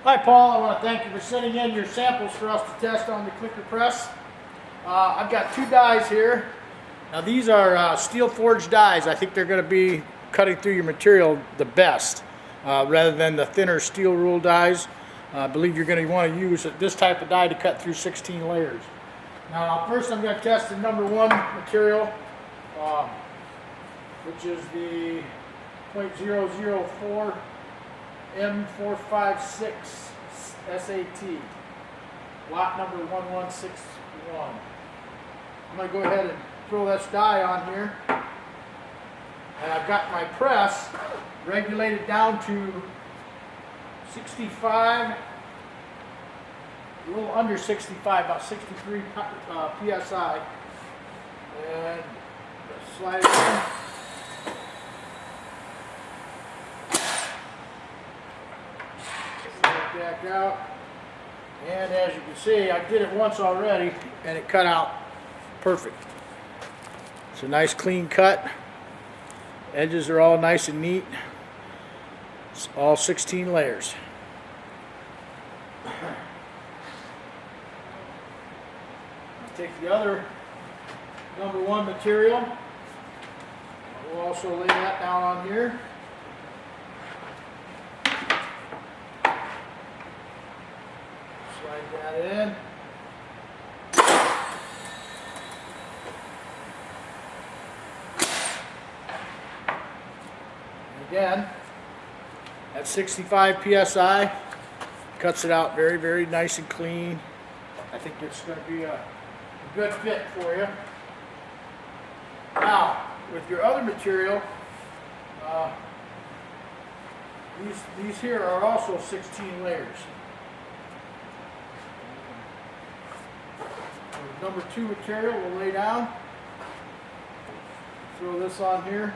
Hi Paul, I want to thank you for sending in your samples for us to test on the clicker press. I've got two dies here. Now these are steel forged dies. I think they're going to be cutting through your material the best rather than the thinner steel rule dies. I believe you're going to want to use this type of die to cut through 16 layers. Now first I'm going to test the number one material, which is the .004 M456 SAT, lot number 1161. I'm going to go ahead and throw this die on here, and I've got my press regulated down to 65, a little under 65, about 63 psi, and let's slide it in. Back out, and as you can see, I did it once already and it cut out perfect. It's a nice clean cut. Edges are all nice and neat. It's all 16 layers. I'll take the other number one material. We'll also lay that down on here. Slide that in. And again, at 65 psi, cuts it out very, very nice and clean. I think it's going to be a good fit for you. Now, with your other material, these here are also 16 layers. Number two material we'll lay down. Throw this on here.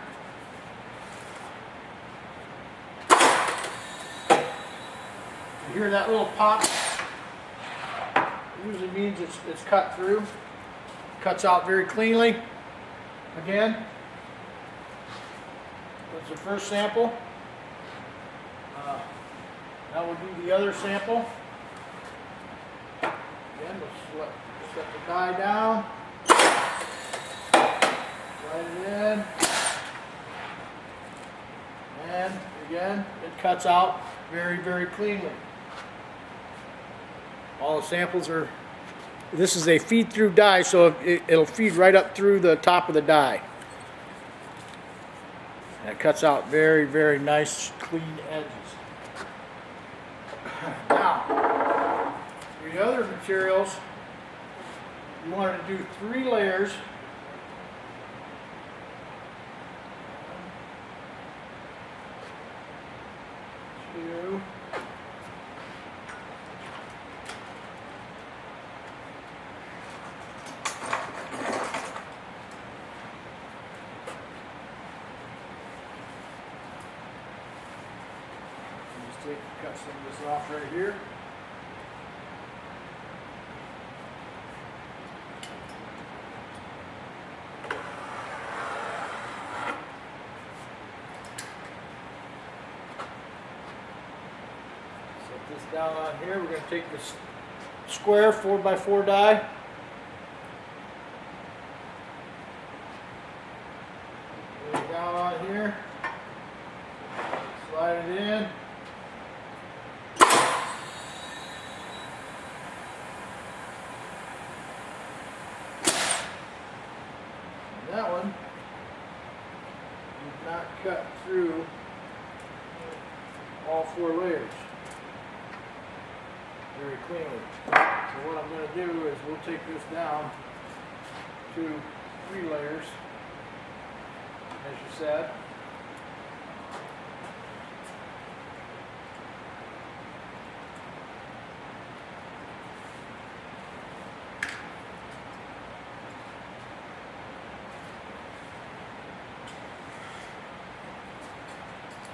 You hear that little pop? It usually means it's cut through. Cuts out very cleanly. Again, that's the first sample. That will be the other sample. Again, we'll set the die down, slide it in, and again, it cuts out very, very cleanly. All the samples are, this is a feed-through die, so it'll feed right up through the top of the die. And it cuts out very, very nice, clean edges. Now, for the other materials, you wanted to do 3 layers. Two. Just cut some of this off right here. This down on here. We're going to take this square 4x4 die. Lay it down on here. Slide it in. And that one did not cut through all 4 layers very cleanly. So what I'm going to do is we'll take this down to 3 layers, as you said.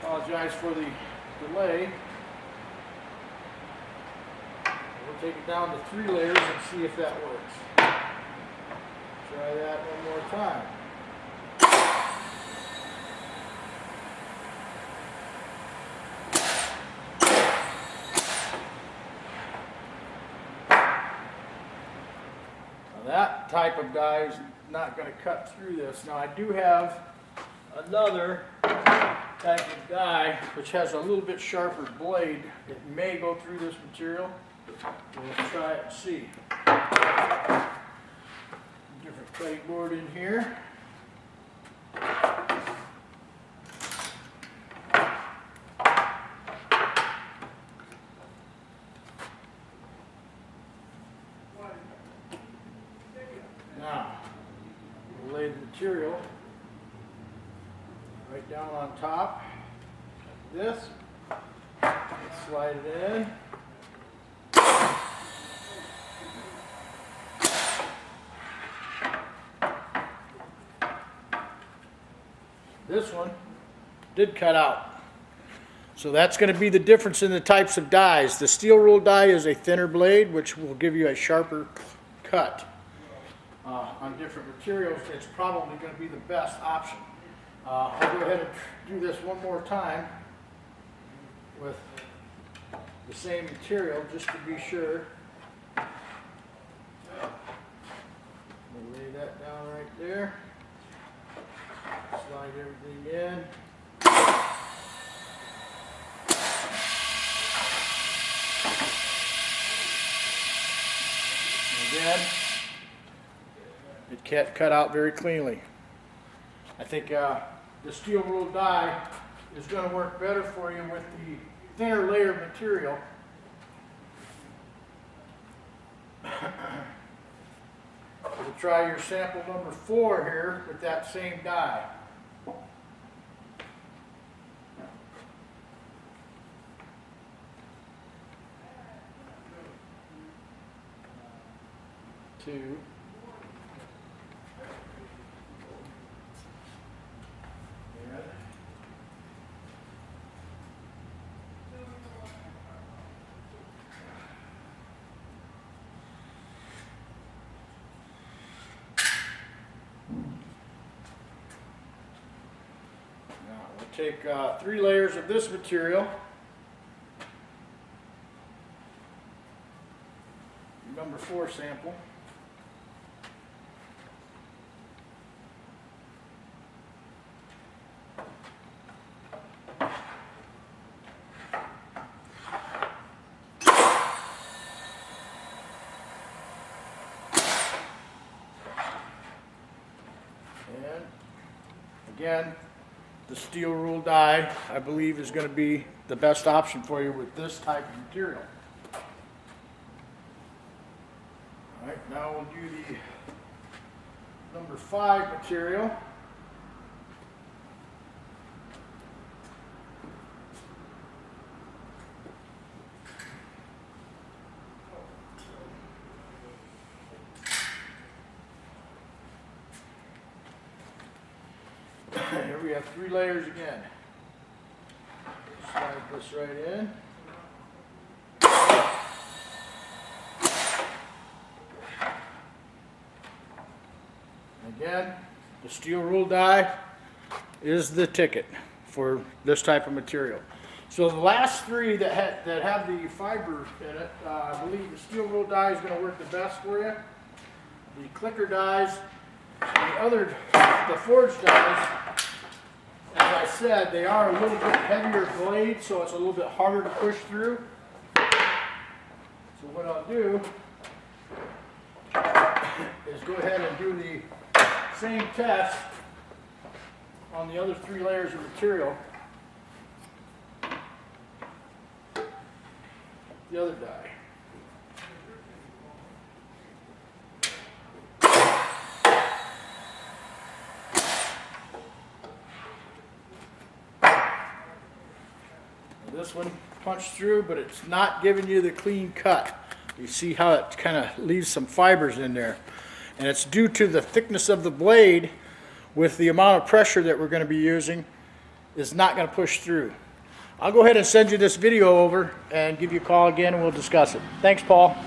Apologize for the delay. We'll take it down to 3 layers and see if that works. Try that one more time. That type of die is not going to cut through this. Now I do have another type of die which has a little bit sharper blade. It may go through this material. We'll try it and see. Different cutting board in here. Now, we'll lay the material right down on top, like this. Slide it in. This one did cut out. So that's going to be the difference in the types of dies. The steel rule die is a thinner blade, which will give you a sharper cut. On different materials, it's probably going to be the best option. I'll go ahead and do this one more time with the same material just to be sure. We'll lay that down right there. Slide everything in. Again, it can't cut out very cleanly. I think the steel rule die is going to work better for you with the thinner layer material. We'll try your sample number 4 here with that same die. Two. Take 3 layers of this material, number 4 sample, and again, the steel rule die, I believe, is going to be the best option for you with this type of material. All right, now we'll do the number 5 material. Here we have 3 layers again. Slide this right in. Again, the steel rule die is the ticket for this type of material. So the last 3 that have the fiber in it, I believe the steel rule die is going to work the best for you. The clicker dies, the forged dies, as I said, they are a little bit heavier blade, so it's a little bit harder to push through. So what I'll do is go ahead and do the same test on the other 3 layers of material. The other die. This one punched through, but it's not giving you the clean cut. You see how it kind of leaves some fibers in there. And it's due to the thickness of the blade with the amount of pressure that we're going to be using is not going to push through. I'll go ahead and send you this video over and give you a call again and we'll discuss it. Thanks, Paul.